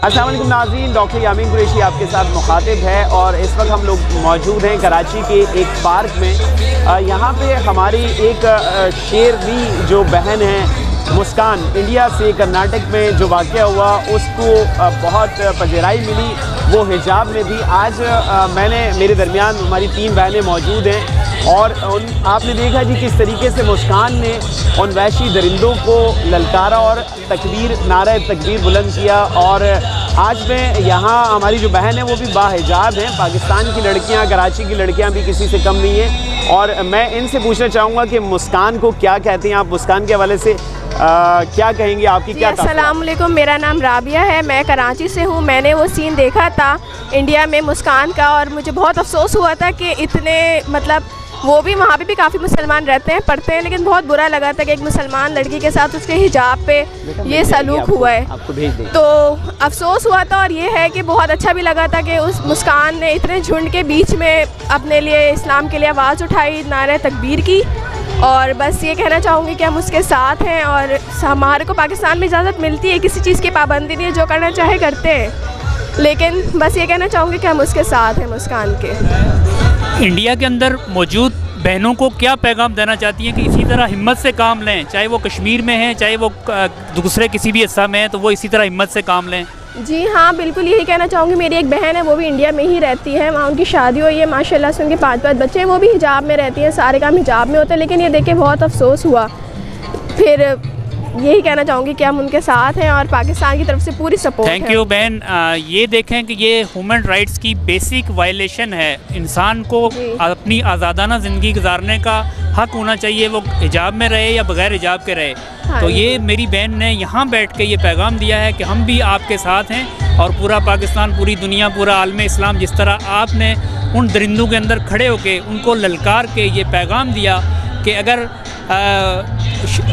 अस्सलाम वालेकुम नाज़रीन, डॉक्टर यामीन कुरैशी आपके साथ मुखातिब है और इस वक्त हम लोग मौजूद हैं कराची के एक पार्क में। यहाँ पे हमारी एक शेरनी जो बहन है मुस्कान, इंडिया से कर्नाटक में जो वाक़या हुआ उसको बहुत पजराई मिली, वो हिजाब में थी। आज मैंने मेरे दरमियान हमारी 3 बहनें मौजूद हैं और आपने देखा जी किस तरीके से मुस्कान ने उन वहशी दरिंदों को ललकारा और तकबीर, नारा तकबीर बुलंद किया। और आज मैं यहाँ, हमारी जो बहन है वो भी बाहिजाब हैं। पाकिस्तान की लड़कियाँ, कराची की लड़कियाँ भी किसी से कम नहीं हैं। और मैं इनसे पूछना चाहूँगा कि मुस्कान को क्या कहते हैं आप? मुस्कान के हवाले से क्या कहेंगे, आपकी क्या? अस्सलाम वालेकुम, मेरा नाम राबिया है, मैं कराची से हूँ। मैंने वो सीन देखा था इंडिया में मुस्कान का और मुझे बहुत अफसोस हुआ था कि इतने मतलब वो भी वहाँ पे भी काफ़ी मुसलमान रहते हैं, पढ़ते हैं, लेकिन बहुत बुरा लगा था कि एक मुसलमान लड़की के साथ उसके हिजाब पे ये सलूक हुआ है। तो अफसोस हुआ था और ये है कि बहुत अच्छा भी लगा था कि उस मुस्कान ने इतने झुंड के बीच में अपने लिए इस्लाम के लिए आवाज़ उठाई, नारे तकबीर की। और बस ये कहना चाहूँगी कि हम उसके साथ हैं और हमारे को पाकिस्तान में इजाज़त मिलती है, किसी चीज़ की पाबंदी नहीं है, जो करना चाहे करते हैं। लेकिन बस ये कहना चाहूँगी कि हम उसके साथ हैं मुस्कान के। इंडिया के अंदर मौजूद बहनों को क्या पैगाम देना चाहती हैं कि इसी तरह हिम्मत से काम लें, चाहे वो कश्मीर में हैं, चाहे वो दूसरे किसी भी हिस्सा में हैं, तो वो इसी तरह हिम्मत से काम लें? जी हाँ, बिल्कुल यही कहना चाहूँगी। मेरी एक बहन है, वो भी इंडिया में ही रहती है, वहाँ उनकी शादी हुई है, माशाल्लाह से उनके 5 बच्चे हैं, वो भी हिजाब में रहती हैं, सारे काम हिजाब में होते हैं। लेकिन ये देख के बहुत अफसोस हुआ। फिर यही कहना चाहूँगी कि हम उनके साथ हैं और पाकिस्तान की तरफ से पूरी सपोर्ट है। थैंक यू बहन। ये देखें कि ये ह्यूमन राइट्स की बेसिक वायलेशन है। इंसान को अपनी आज़ादाना ज़िंदगी गुजारने का हक होना चाहिए, वो हिजाब में रहे या बग़ैर हिजाब के रहे। तो ये मेरी बहन ने यहाँ बैठ के ये पैगाम दिया है कि हम भी आपके साथ हैं और पूरा पाकिस्तान, पूरी दुनिया, पूरा आलम इस्लाम, जिस तरह आपने उन दरिंदों के अंदर खड़े होके उनको ललकार के ये पैगाम दिया कि अगर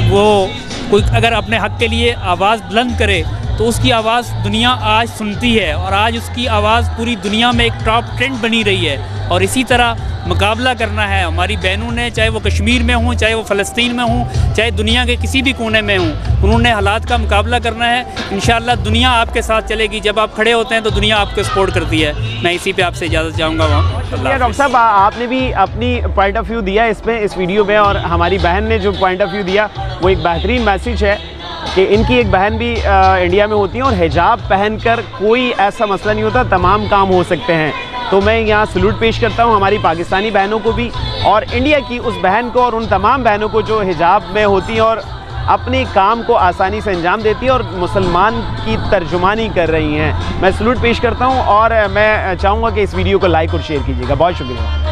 वो कोई अगर अपने हक़ के लिए आवाज़ बुलंद करे तो उसकी आवाज़ दुनिया आज सुनती है और आज उसकी आवाज़ पूरी दुनिया में एक टॉप ट्रेंड बनी रही है। और इसी तरह मुकाबला करना है हमारी बहनों ने, चाहे वो कश्मीर में हों, चाहे वो फ़लस्तीन में हों, चाहे दुनिया के किसी भी कोने में हों, उन्होंने हालात का मुकाबला करना है। इंशाअल्लाह दुनिया आपके साथ चलेगी। जब आप खड़े होते हैं तो दुनिया आपको सपोर्ट करती है। मैं इसी पे आपसे इजाज़त चाहूँगा। डॉक्टर साहब, आपने भी अपनी पॉइंट ऑफ व्यू दिया इसमें, इस वीडियो में, और हमारी बहन ने जो पॉइंट ऑफ व्यू दिया वो एक बेहतरीन मैसेज है कि इनकी एक बहन भी इंडिया में होती है और हिजाब पहनकर कोई ऐसा मसला नहीं होता, तमाम काम हो सकते हैं। तो मैं यहाँ सलूट पेश करता हूँ हमारी पाकिस्तानी बहनों को भी और इंडिया की उस बहन को और उन तमाम बहनों को जो हिजाब में होती हैं और अपने काम को आसानी से अंजाम देती है और मुसलमान की तर्जुमानी कर रही हैं। मैं सलूट पेश करता हूँ और मैं चाहूँगा कि इस वीडियो को लाइक और शेयर कीजिएगा। बहुत शुक्रिया।